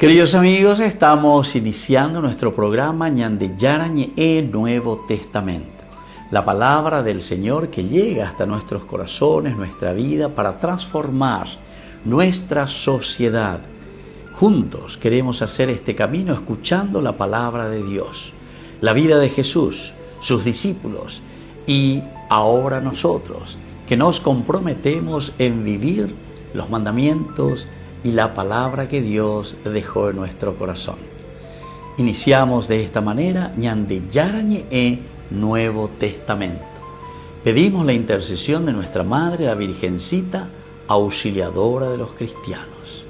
Queridos amigos, estamos iniciando nuestro programa Ñande Yarañe Nuevo Testamento. La palabra del Señor que llega hasta nuestros corazones, nuestra vida, para transformar nuestra sociedad. Juntos queremos hacer este camino escuchando la palabra de Dios, la vida de Jesús, sus discípulos y ahora nosotros, que nos comprometemos en vivir los mandamientos y la palabra que Dios dejó en nuestro corazón. Iniciamos de esta manera Ñande Yarañe Nuevo Testamento. Pedimos la intercesión de nuestra Madre, la Virgencita, auxiliadora de los cristianos.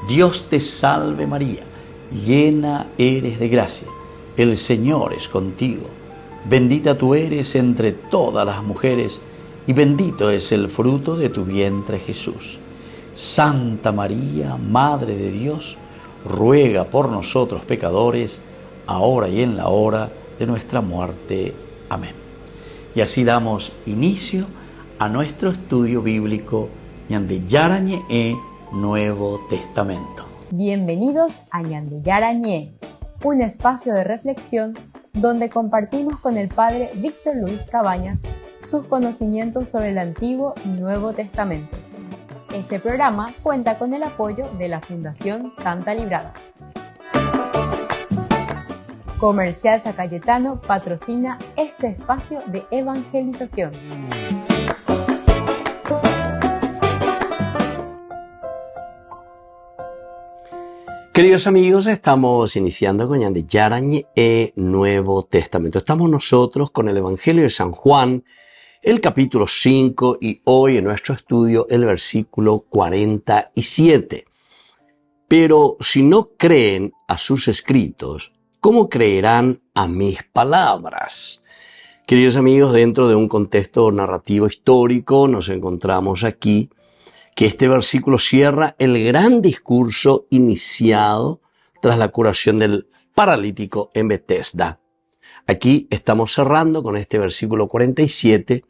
Dios te salve María, llena eres de gracia, el Señor es contigo. Bendita tú eres entre todas las mujeres y bendito es el fruto de tu vientre Jesús. Santa María, Madre de Dios, ruega por nosotros pecadores, ahora y en la hora de nuestra muerte. Amén. Y así damos inicio a nuestro estudio bíblico Ñande Yarañe Nuevo Testamento. Bienvenidos a Ñande Yarañe, un espacio de reflexión donde compartimos con el Padre Víctor Luis Cabañas sus conocimientos sobre el Antiguo y Nuevo Testamento. Este programa cuenta con el apoyo de la Fundación Santa Librada. Comercial San Cayetano patrocina este espacio de evangelización. Queridos amigos, estamos iniciando con Ñande Yarañe Nuevo Testamento. Estamos nosotros con el Evangelio de San Juan, el capítulo 5 y hoy en nuestro estudio el versículo 47. Pero si no creen a sus escritos, ¿cómo creerán a mis palabras? Queridos amigos, dentro de un contexto narrativo histórico nos encontramos aquí que este versículo cierra el gran discurso iniciado tras la curación del paralítico en Betesda. Aquí estamos cerrando con este versículo 47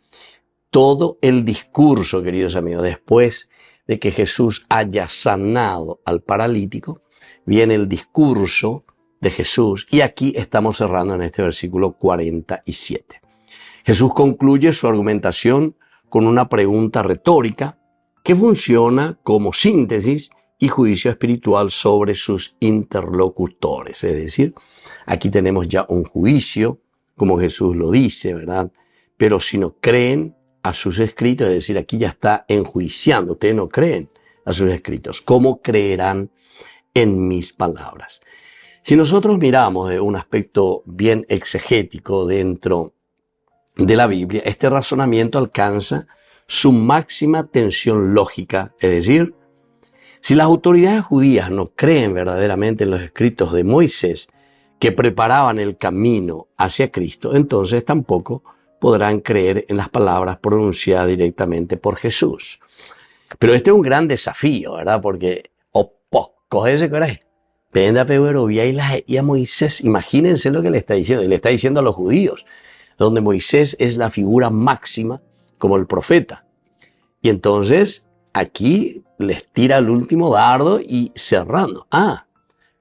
todo el discurso, queridos amigos. Después de que Jesús haya sanado al paralítico, viene el discurso de Jesús y aquí estamos cerrando en este versículo 47. Jesús concluye su argumentación con una pregunta retórica que funciona como síntesis y juicio espiritual sobre sus interlocutores. Es decir, aquí tenemos ya un juicio, como Jesús lo dice, ¿verdad? Pero si no creen a sus escritos, es decir, aquí ya está enjuiciando, ustedes no creen a sus escritos, ¿cómo creerán en mis palabras? Si nosotros miramos de un aspecto bien exegético dentro de la Biblia, este razonamiento alcanza su máxima tensión lógica, es decir, si las autoridades judías no creen verdaderamente en los escritos de Moisés que preparaban el camino hacia Cristo, entonces tampoco podrán creer en las palabras pronunciadas directamente por Jesús. Pero este es un gran desafío, ¿verdad? Porque, cogerse coraje, penda pero y a Moisés, imagínense lo que le está diciendo a los judíos, donde Moisés es la figura máxima como el profeta. Y entonces aquí les tira el último dardo y cerrando.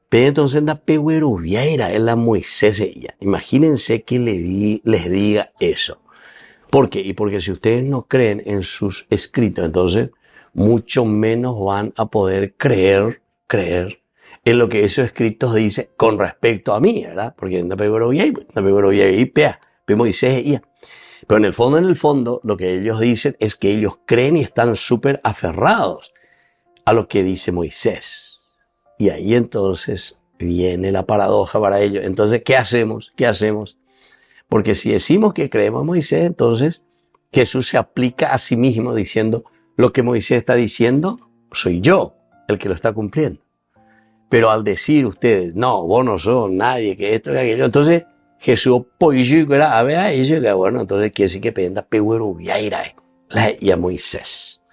Pero entonces la pegueroviaira es la Moisés ella. Imagínense que les diga eso. ¿Por qué? Y porque si ustedes no creen en sus escritos, entonces mucho menos van a poder creer en lo que esos escritos dicen con respecto a mí, ¿verdad? Porque la pegueroviaira Moisés ella. Pero en el fondo, lo que ellos dicen es que ellos creen y están súper aferrados a lo que dice Moisés. Y ahí entonces viene la paradoja para ellos. Entonces, ¿qué hacemos? Porque si decimos que creemos en Moisés, entonces Jesús se aplica a sí mismo diciendo, lo que Moisés está diciendo, soy yo el que lo está cumpliendo. Pero al decir ustedes, no, vos no sos nadie, que esto y aquello, entonces Jesús bueno, entonces quiere decir que penda pegueroviaira y a Moisés.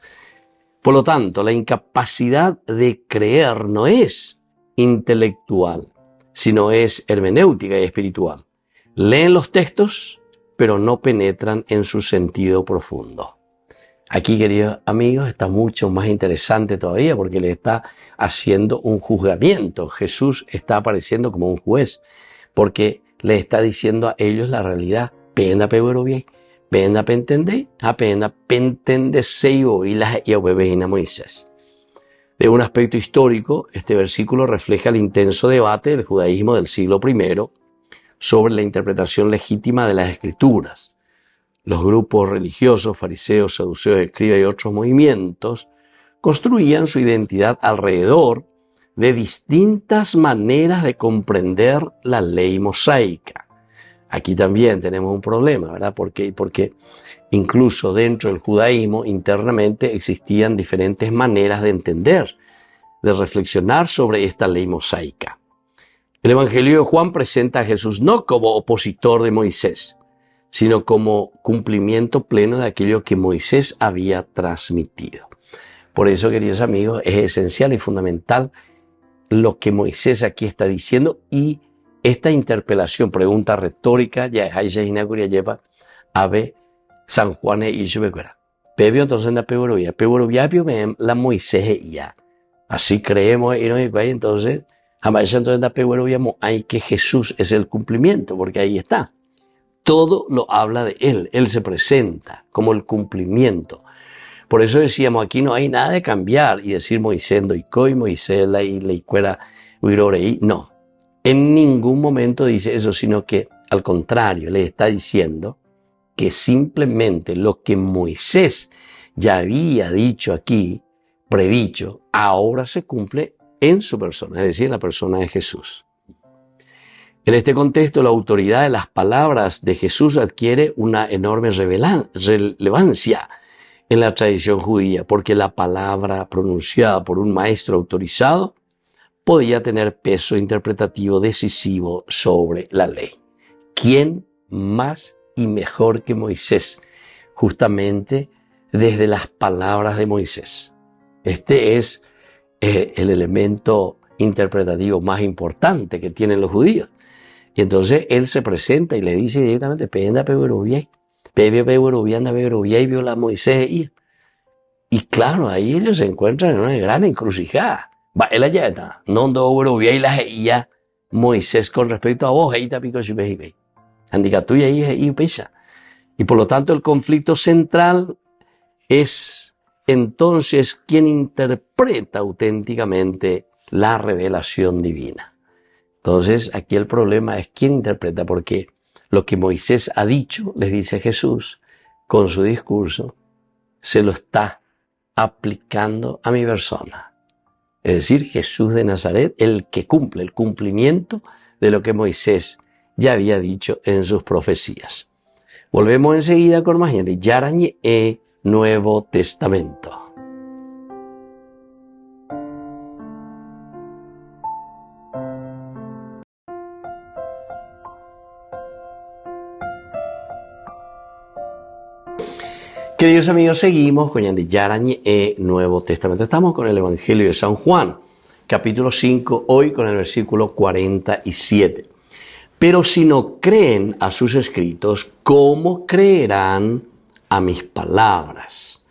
Por lo tanto, la incapacidad de creer no es intelectual, sino es hermenéutica y espiritual. Leen los textos, pero no penetran en su sentido profundo. Aquí, queridos amigos, está mucho más interesante todavía porque le está haciendo un juzgamiento. Jesús está apareciendo como un juez porque le está diciendo a ellos la realidad. Penda peguero bien, penda pentendé, apenda pentendeseo y las a Moisés. De un aspecto histórico, este versículo refleja el intenso debate del judaísmo del siglo I sobre la interpretación legítima de las Escrituras. Los grupos religiosos, fariseos, saduceos, escribas y otros movimientos construían su identidad alrededor de distintas maneras de comprender la ley mosaica. Aquí también tenemos un problema, ¿verdad? Porque incluso dentro del judaísmo internamente existían diferentes maneras de entender, de reflexionar sobre esta ley mosaica. El Evangelio de Juan presenta a Jesús no como opositor de Moisés, sino como cumplimiento pleno de aquello que Moisés había transmitido. Por eso, queridos amigos, es esencial y fundamental lo que Moisés aquí está diciendo y esta interpelación, pregunta retórica, ya es lleva a ver San Juan y Ishbeguera. Pebio entonces la pegorovia la Moisés ya. Así creemos y entonces jamás entonces la pegorovia hay que Jesús es el cumplimiento, porque ahí está. Todo lo habla de Él se presenta como el cumplimiento. Por eso decíamos, aquí no hay nada de cambiar y decir Moisés doicoi, Moisés la icuera uirorei. No, en ningún momento dice eso, sino que al contrario, le está diciendo que simplemente lo que Moisés ya había dicho aquí, predicho, ahora se cumple en su persona, es decir, en la persona de Jesús. En este contexto, la autoridad de las palabras de Jesús adquiere una enorme relevancia en la tradición judía, porque la palabra pronunciada por un maestro autorizado podía tener peso interpretativo decisivo sobre la ley. ¿Quién más y mejor que Moisés? Justamente desde las palabras de Moisés. Este es el elemento interpretativo más importante que tienen los judíos. Y entonces él se presenta y le dice directamente, penda pegueroviay, anda pegueroviay, y viola a Moisés. Y claro, ahí ellos se encuentran en una gran encrucijada. Va, él allá está, no ando pegueroviay la geía Moisés con respecto a vos, ahí está pico shubejibey. Andicatuya ahí pisa. Y por lo tanto el conflicto central es entonces quien interpreta auténticamente la revelación divina. Entonces, aquí el problema es quién interpreta, porque lo que Moisés ha dicho, les dice Jesús, con su discurso, se lo está aplicando a mi persona. Es decir, Jesús de Nazaret, el que cumple el cumplimiento de lo que Moisés ya había dicho en sus profecías. Volvemos enseguida con más gente. Yarañe Nuevo Testamento. Queridos amigos, seguimos con Yarañe Nuevo Testamento. Estamos con el Evangelio de San Juan, capítulo 5, hoy con el versículo 47. Pero si no creen a sus escritos, ¿cómo creerán a mis palabras?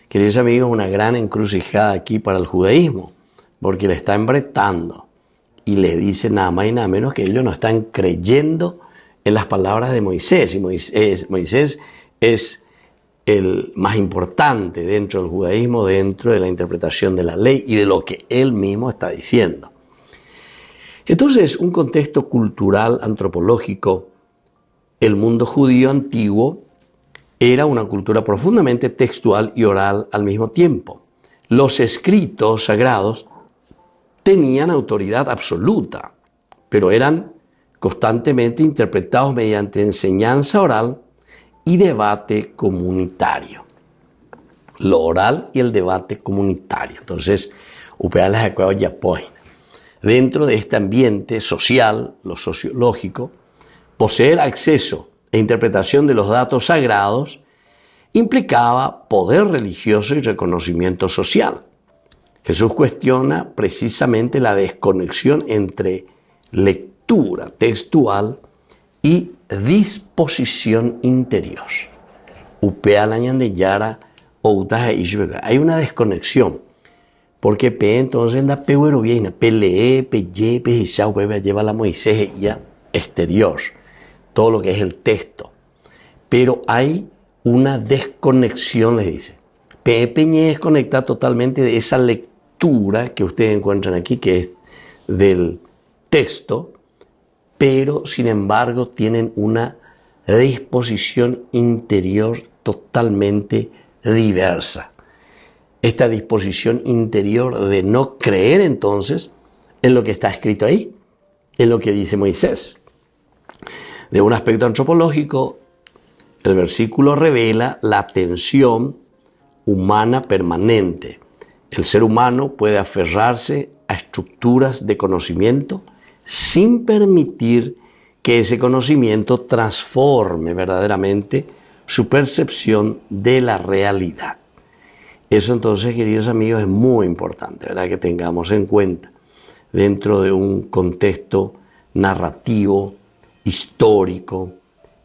Queridos amigos, una gran encrucijada aquí para el judaísmo, porque le está embretando y le dice nada más y nada menos que ellos no están creyendo en las palabras de Moisés. Y Moisés es el más importante dentro del judaísmo, dentro de la interpretación de la ley y de lo que él mismo está diciendo. Entonces, un contexto cultural, antropológico, el mundo judío antiguo era una cultura profundamente textual y oral al mismo tiempo. Los escritos sagrados tenían autoridad absoluta, pero eran constantemente interpretados mediante enseñanza oral y debate comunitario. Lo oral y el debate comunitario. Entonces, dentro de este ambiente social, lo sociológico, poseer acceso e interpretación de los datos sagrados implicaba poder religioso y reconocimiento social. Jesús cuestiona precisamente la desconexión entre lectura textual y disposición interior. Upea la ñandeyara hay una desconexión. Porque P entonces anda pehuero bien, PLE, PY, PISAU, lleva la Moisés ya exterior, todo lo que es el texto. Pero hay una desconexión, les dice. Peñe desconecta totalmente de esa lectura que ustedes encuentran aquí, que es del texto, pero sin embargo tienen una disposición interior totalmente diversa. Esta disposición interior de no creer entonces en lo que está escrito ahí, en lo que dice Moisés. De un aspecto antropológico, el versículo revela la tensión humana permanente. El ser humano puede aferrarse a estructuras de conocimiento sin permitir que ese conocimiento transforme verdaderamente su percepción de la realidad. Eso entonces, queridos amigos, es muy importante, ¿verdad?, que tengamos en cuenta dentro de un contexto narrativo, histórico.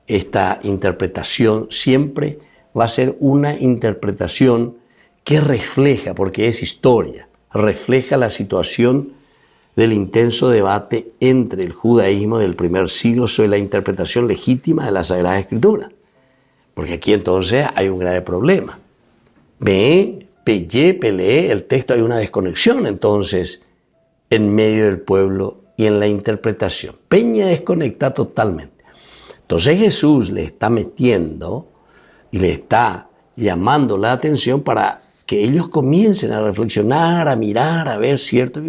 Esta interpretación siempre va a ser una interpretación que refleja, porque es historia, refleja la situación del intenso debate entre el judaísmo del primer siglo sobre la interpretación legítima de la Sagrada Escritura. Porque aquí entonces hay un grave problema. El texto, hay una desconexión entonces en medio del pueblo y en la interpretación. Peña desconecta totalmente. Entonces Jesús le está metiendo y le está llamando la atención para que ellos comiencen a reflexionar, a mirar, a ver cierto.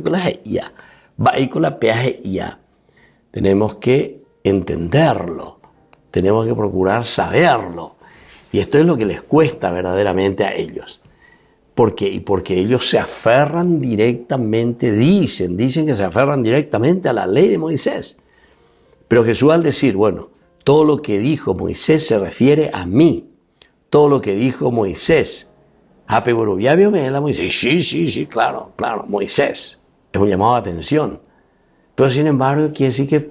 Tenemos que entenderlo, tenemos que procurar saberlo. Y esto es lo que les cuesta verdaderamente a ellos. ¿Por qué? Y porque ellos se aferran directamente, dicen que se aferran directamente a la ley de Moisés. Pero Jesús, al decir, bueno, todo lo que dijo Moisés se refiere a mí. Todo lo que dijo Moisés. Sí, claro, Moisés. Es un llamado de atención. Pero sin embargo, quiere decir que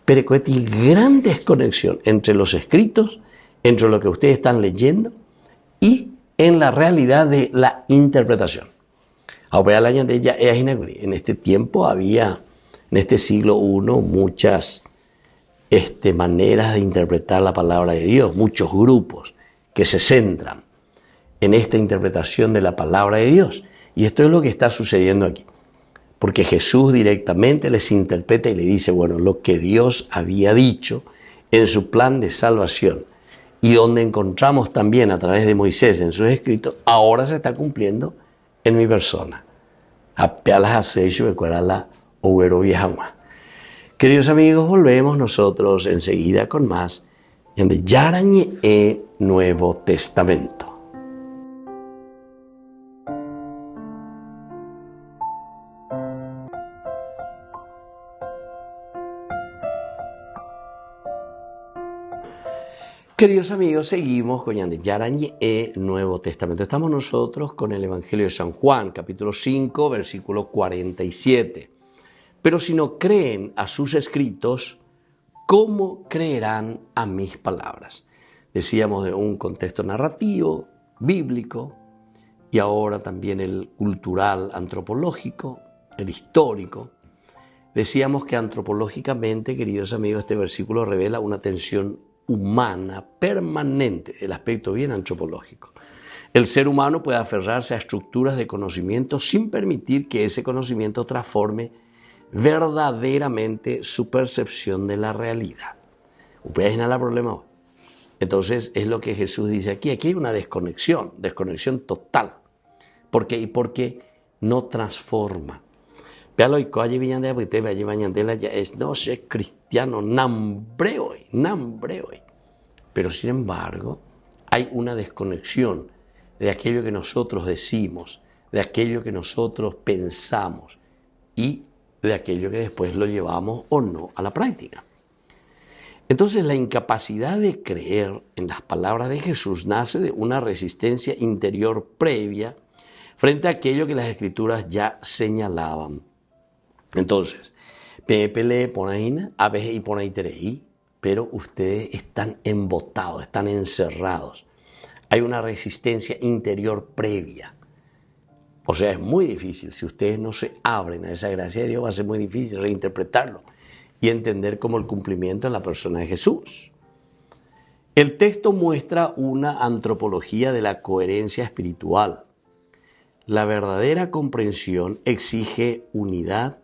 hay gran desconexión entre los escritos, entre lo que ustedes están leyendo y en la realidad de la interpretación. En este tiempo había, en este siglo I, muchas maneras de interpretar la palabra de Dios, muchos grupos que se centran en esta interpretación de la palabra de Dios. Y esto es lo que está sucediendo aquí. Porque Jesús directamente les interpreta y le dice, bueno, lo que Dios había dicho en su plan de salvación y donde encontramos también a través de Moisés en sus escritos, ahora se está cumpliendo en mi persona. Queridos amigos, volvemos nosotros enseguida con más en Yarañe Nuevo Testamento. Queridos amigos, seguimos con Yarañe Nuevo Testamento. Estamos nosotros con el Evangelio de San Juan, capítulo 5, versículo 47. Pero si no creen a sus escritos, ¿cómo creerán a mis palabras? Decíamos de un contexto narrativo, bíblico, y ahora también el cultural, antropológico, el histórico. Decíamos que antropológicamente, queridos amigos, este versículo revela una tensión humana permanente, el aspecto bien antropológico. El ser humano puede aferrarse a estructuras de conocimiento sin permitir que ese conocimiento transforme verdaderamente su percepción de la realidad. ¿Ustedes no el problema? Entonces es lo que Jesús dice aquí. Aquí hay una desconexión total. ¿Por qué? Y porque no transforma. Vealo y coalle viñandela, porque te viñandela ya es no sé cristiano, nambre hoy. Pero sin embargo, hay una desconexión de aquello que nosotros decimos, de aquello que nosotros pensamos y de aquello que después lo llevamos o no a la práctica. Entonces, la incapacidad de creer en las palabras de Jesús nace de una resistencia interior previa frente a aquello que las Escrituras ya señalaban. Entonces, PPL ponaína, a veces y ponaitereí, pero ustedes están embotados, están encerrados. Hay una resistencia interior previa. O sea, es muy difícil. Si ustedes no se abren a esa gracia de Dios, va a ser muy difícil reinterpretarlo y entender como el cumplimiento en la persona de Jesús. El texto muestra una antropología de la coherencia espiritual. La verdadera comprensión exige unidad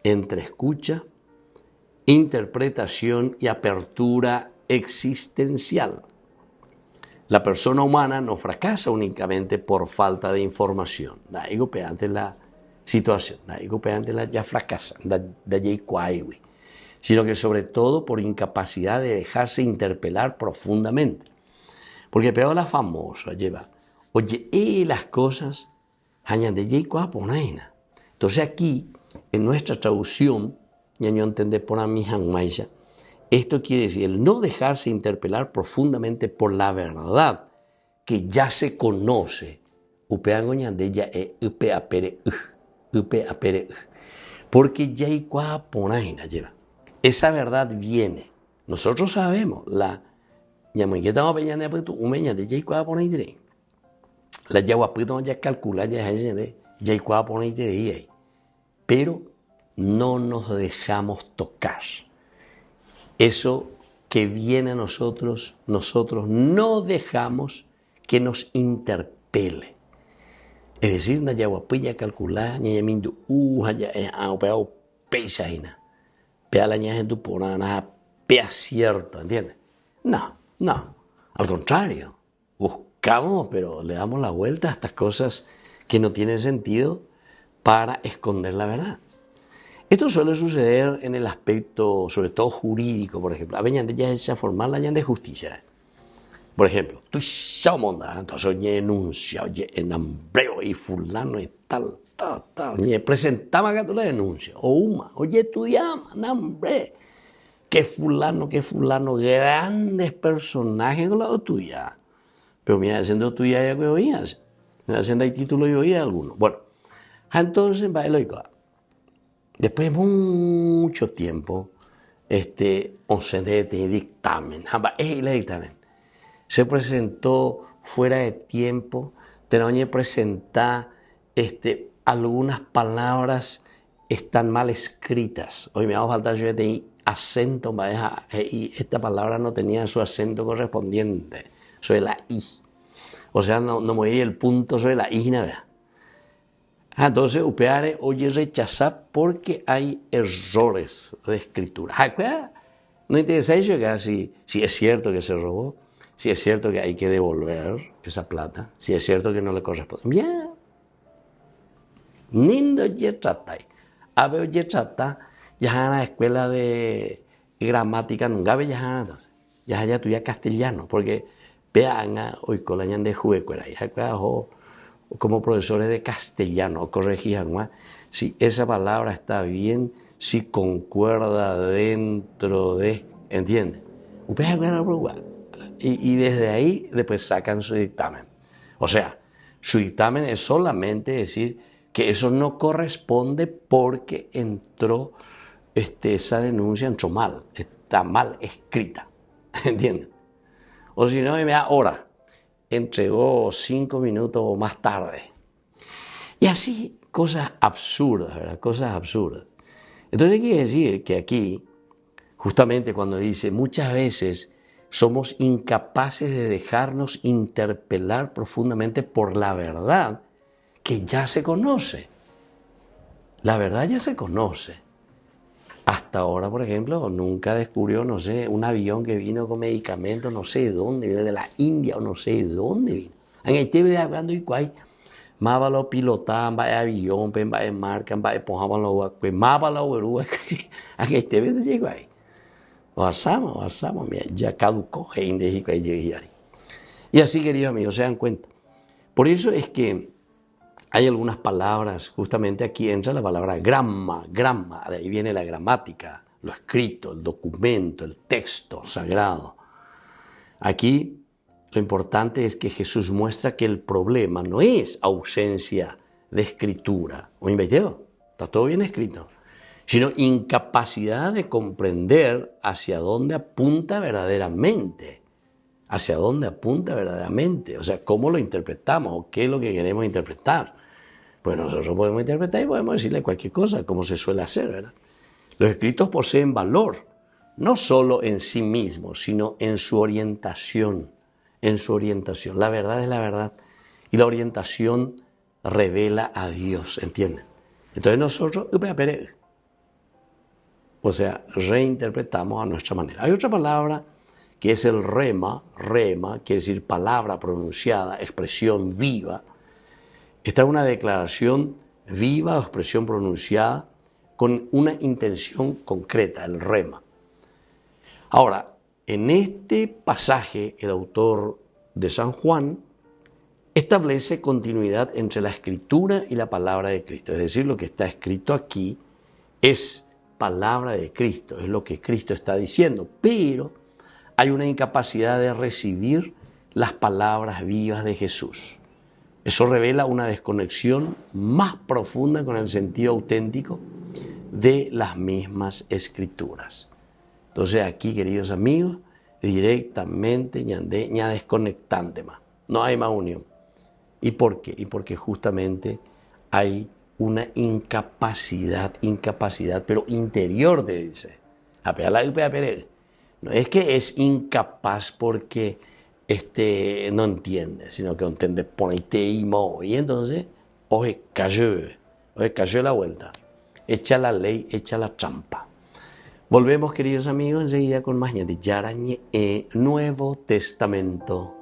entre escucha, interpretación y apertura existencial. La persona humana no fracasa únicamente por falta de información. Daigo ante la situación, daigo ante la ya fracasa, sino que sobre todo por incapacidad de dejarse interpelar profundamente. Porque peor la famosa lleva, oye, las cosas, entonces aquí, en nuestra traducción, ya no entendé por mi hangmaisha, esto quiere decir el no dejarse interpelar profundamente por la verdad que ya se conoce. Porque ya lleva. Esa verdad viene. Nosotros sabemos la ya calcula pero no nos dejamos tocar. Eso que viene a nosotros no dejamos que nos interpele. Es decir, na yaguapilla calcular, ña mindu haya peao peisaina. Pea la ña en tu porana, pea cierto, ¿entiendes? No. Al contrario, buscamos, pero le damos la vuelta a estas cosas que no tienen sentido para esconder la verdad. Esto suele suceder en el aspecto, sobre todo jurídico, por ejemplo. A veces ya es formal la de justicia. Por ejemplo, tú entonces oye denuncia, oye enambreo y fulano y tal. Oye, presentaba que tú la denuncia. O oye estudiamos, nambre. Que fulano, grandes personajes con la tuya. Pero mira, haciendo tuya ya que oías. Haciendo el título yo oía alguno. Bueno, entonces va el oigo. Después de mucho tiempo, dictamen, se presentó fuera de tiempo, tenía que presentar algunas palabras están mal escritas. Hoy me va a faltar yo de acento, y esta palabra no tenía su acento correspondiente, soy la I. O sea, no me voy el punto sobre la I, nada. Entonces, upeare oye rechazar porque hay errores de escritura. No interesa eso, si es cierto que se robó, si es cierto que hay que devolver esa plata, si es cierto que no le corresponde. Bien. Nindo yetratai. A ver, yetrata, ya en la escuela de gramática, nunca ve ya tuya castellano, porque vean hoy con la ñan de juecuera, como profesores de castellano, corregían si esa palabra está bien, si concuerda dentro de, ¿entiendes? Y desde ahí después sacan su dictamen. O sea, su dictamen es solamente decir que eso no corresponde porque entró esa denuncia entró mal, está mal escrita, ¿entiendes? O si no, me da hora. Entregó 5 minutos más tarde. Y así, cosas absurdas, ¿verdad? Cosas absurdas. Entonces, quiere decir que aquí, justamente cuando dice, muchas veces somos incapaces de dejarnos interpelar profundamente por la verdad que ya se conoce. La verdad ya se conoce. Hasta ahora, por ejemplo, nunca descubrió, no sé, un avión que vino con medicamentos, no sé de dónde, viene de la India o no sé de dónde vino. En el TV hablando y cuál, más va lo pilotaban, va el avión, va el marca, va el pojaban los pues más va la oberúa, en el TV no llegó ahí. Pasamos, mira, ya caducó, gente, y así, queridos amigos, se dan cuenta. Por eso es que hay algunas palabras, justamente aquí entra la palabra grama, de ahí viene la gramática, lo escrito, el documento, el texto sagrado. Aquí lo importante es que Jesús muestra que el problema no es ausencia de escritura, o inventeo, está todo bien escrito, sino incapacidad de comprender hacia dónde apunta verdaderamente hacia dónde apunta verdaderamente, o sea, cómo lo interpretamos o qué es lo que queremos interpretar. Pues nosotros podemos interpretar y podemos decirle cualquier cosa, como se suele hacer, ¿verdad? Los escritos poseen valor, no solo en sí mismos, sino en su orientación, La verdad es la verdad y la orientación revela a Dios, ¿entienden? Entonces nosotros, o sea, reinterpretamos a nuestra manera. Hay otra palabra que es el rema, quiere decir palabra pronunciada, expresión viva. Esta es una declaración viva o expresión pronunciada con una intención concreta, el rema. Ahora, en este pasaje, el autor de San Juan establece continuidad entre la escritura y la palabra de Cristo. Es decir, lo que está escrito aquí es palabra de Cristo, es lo que Cristo está diciendo, pero hay una incapacidad de recibir las palabras vivas de Jesús. Eso revela una desconexión más profunda con el sentido auténtico de las mismas escrituras. Entonces aquí, queridos amigos, directamente ya desconectante más. No hay más unión. ¿Y por qué? Y porque justamente hay una incapacidad, pero interior, te dice. No es que es incapaz porque no entiende, sino que entiende poneteísmo. Y entonces, oye, cayó la vuelta. Echa la ley, echa la trampa. Volvemos, queridos amigos, enseguida con más de Yarañe Nuevo Testamento.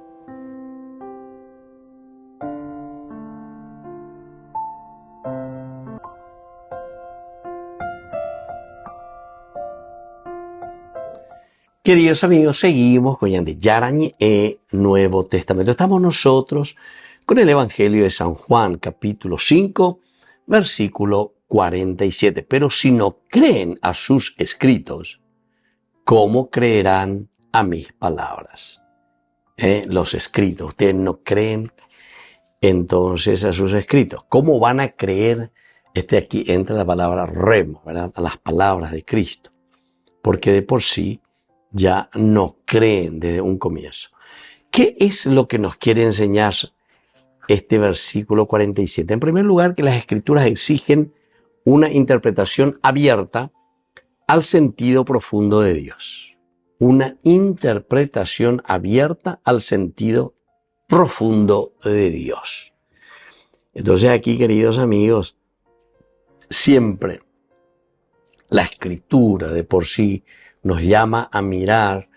Queridos amigos, seguimos con Yarañe Nuevo Testamento. Estamos nosotros con el Evangelio de San Juan, capítulo 5, versículo 47. Pero si no creen a sus escritos, ¿cómo creerán a mis palabras? Los escritos. Ustedes no creen entonces a sus escritos. ¿Cómo van a creer? Aquí entra la palabra remo, ¿verdad? A las palabras de Cristo. Porque de por sí ya no creen desde un comienzo. ¿Qué es lo que nos quiere enseñar este versículo 47? En primer lugar, que las escrituras exigen una interpretación abierta al sentido profundo de Dios. Una interpretación abierta al sentido profundo de Dios. Entonces aquí, queridos amigos, siempre la escritura de por sí nos llama a mirar,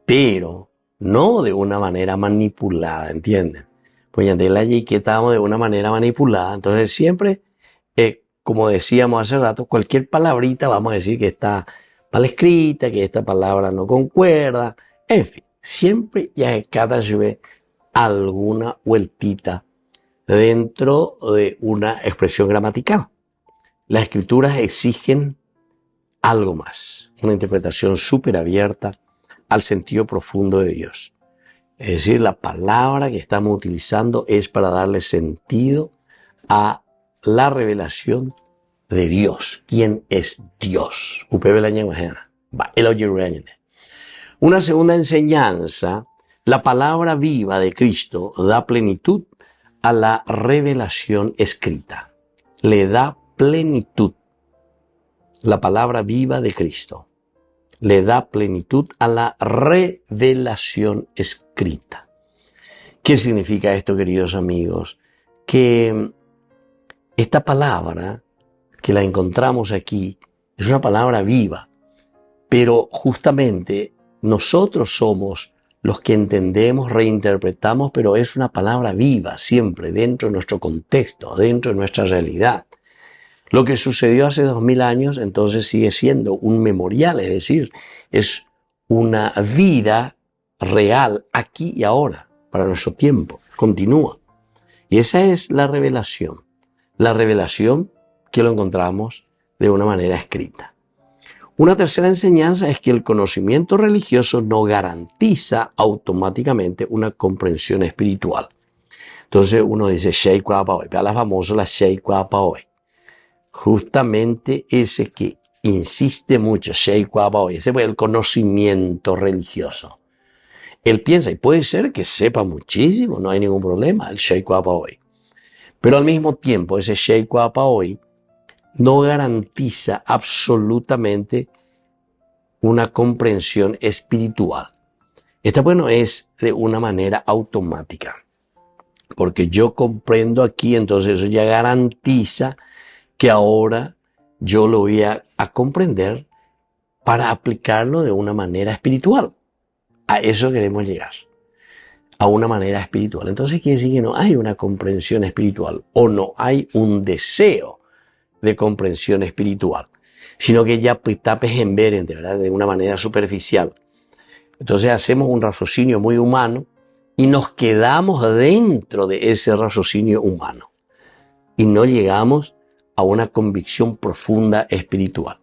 pero no de una manera manipulada, ¿entienden? Pues ya de la que estamos de una manera manipulada, entonces siempre, como decíamos hace rato, cualquier palabrita vamos a decir que está mal escrita, que esta palabra no concuerda, en fin, siempre ya cada vez alguna vueltita dentro de una expresión gramatical. Las escrituras exigen algo más, una interpretación súper abierta al sentido profundo de Dios. Es decir, la palabra que estamos utilizando es para darle sentido a la revelación de Dios. ¿Quién es Dios? Una segunda enseñanza, la palabra viva de Cristo da plenitud a la revelación escrita. Le da plenitud. La palabra viva de Cristo le da plenitud a la revelación escrita. ¿Qué significa esto, queridos amigos? Que esta palabra que la encontramos aquí es una palabra viva, pero justamente nosotros somos los que entendemos, reinterpretamos, pero es una palabra viva siempre dentro de nuestro contexto, dentro de nuestra realidad. Lo que sucedió hace 2000 años, entonces sigue siendo un memorial, es decir, es una vida real aquí y ahora, para nuestro tiempo, continúa. Y esa es la revelación que lo encontramos de una manera escrita. Una tercera enseñanza es que el conocimiento religioso no garantiza automáticamente una comprensión espiritual. Entonces uno dice, Shei Kwapaoy, la famosa la Shei Kwapaoy. Justamente ese que insiste mucho, Shei Kwapaoy, ese fue el conocimiento religioso. él piensa, y puede ser que sepa muchísimo, no hay ningún problema, el Sheikh Wapaoy. Pero al mismo tiempo, ese Sheikh Wapaoy no garantiza absolutamente una comprensión espiritual. Esta, bueno, es de una manera automática. Porque yo comprendo aquí, entonces eso ya garantiza que ahora yo lo voy a comprender para aplicarlo de una manera espiritual. A eso queremos llegar, a una manera espiritual. Entonces quiere decir que no hay una comprensión espiritual o no hay un deseo de comprensión espiritual, sino que ya está en ver, ¿verdad?, de una manera superficial. Entonces hacemos un raciocinio muy humano y nos quedamos dentro de ese raciocinio humano y no llegamos a una convicción profunda espiritual.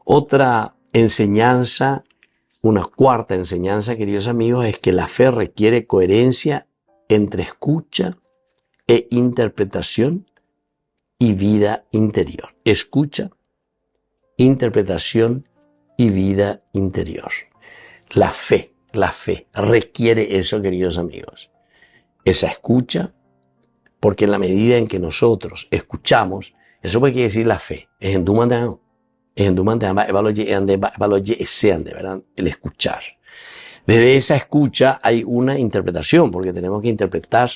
Otra enseñanza, una cuarta enseñanza, queridos amigos, es que la fe requiere coherencia entre escucha e interpretación y vida interior. Escucha, interpretación y vida interior. La fe requiere eso, queridos amigos. Esa escucha, porque en la medida en que nosotros escuchamos, eso puede decir la fe. Es en tu mano. ¿Verdad? El escuchar. Desde esa escucha hay una interpretación, porque tenemos que interpretar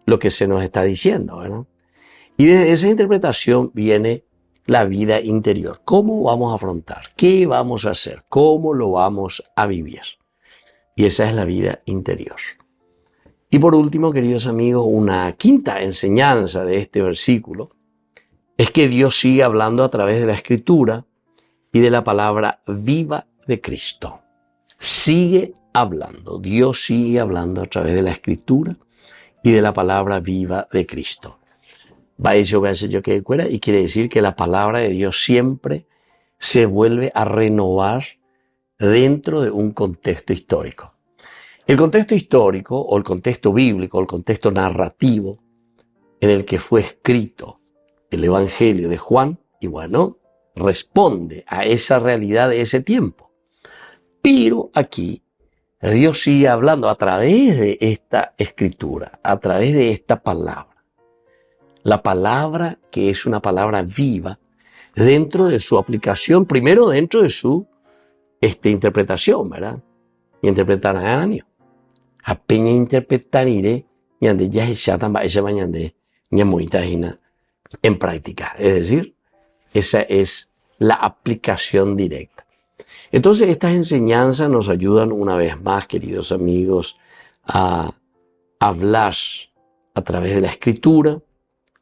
lo que se nos está diciendo, ¿verdad? Y desde esa interpretación viene la vida interior. ¿Cómo vamos a afrontar? ¿Qué vamos a hacer? ¿Cómo lo vamos a vivir? Y esa es la vida interior. Y por último, queridos amigos, una quinta enseñanza de este versículo es que Dios sigue hablando a través de la Escritura y de la palabra viva de Cristo. Sigue hablando. Dios sigue hablando a través de la Escritura y de la palabra viva de Cristo. Y quiere decir que la palabra de Dios siempre se vuelve a renovar dentro de un contexto histórico. El contexto histórico o el contexto bíblico o el contexto narrativo en el que fue escrito el Evangelio de Juan, y bueno, responde a esa realidad de ese tiempo. Pero aquí Dios sigue hablando a través de esta escritura, a través de esta palabra. La palabra que es una palabra viva dentro de su aplicación, primero dentro de su interpretación, ¿verdad? Y interpretar a año. A peña interpretar iré y ande ya se tan esa mañana ni muy en práctica. Es decir, esa es la aplicación directa. Entonces estas enseñanzas nos ayudan una vez más, queridos amigos, a hablar a través de la Escritura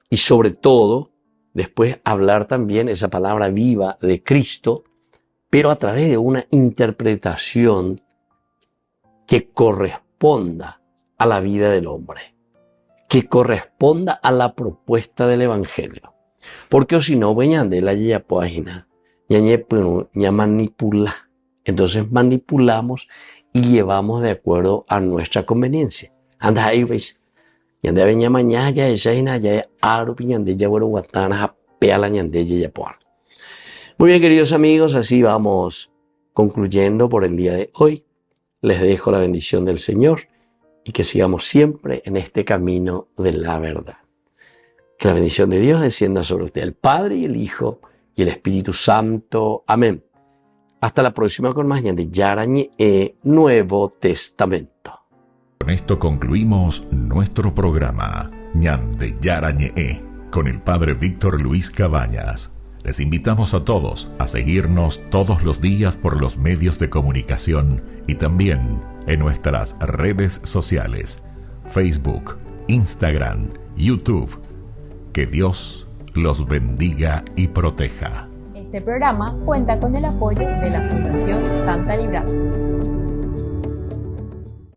y sobre todo después hablar también esa palabra viva de Cristo, pero a través de una interpretación que corresponda a la vida del hombre, que corresponda a la propuesta del Evangelio. Porque si no, de la ya página, ya manipula. Entonces manipulamos y llevamos de acuerdo a nuestra conveniencia. Anda ahí, veis. Yande veña mañana ya esa ya arupi yande ya bueno guatana peala yande ya por. Muy bien, queridos amigos, así vamos concluyendo por el día de hoy. Les dejo la bendición del Señor y que sigamos siempre en este camino de la verdad. Que la bendición de Dios descienda sobre usted, el Padre y el Hijo y el Espíritu Santo. Amén. Hasta la próxima con más de Yarañe Nuevo Testamento. Con esto concluimos nuestro programa Ñande Yarañe con el Padre Víctor Luis Cabañas. Les invitamos a todos a seguirnos todos los días por los medios de comunicación y también en nuestras redes sociales, Facebook, Instagram, YouTube. Que Dios los bendiga y proteja. Este programa cuenta con el apoyo de la Fundación Santa Librada.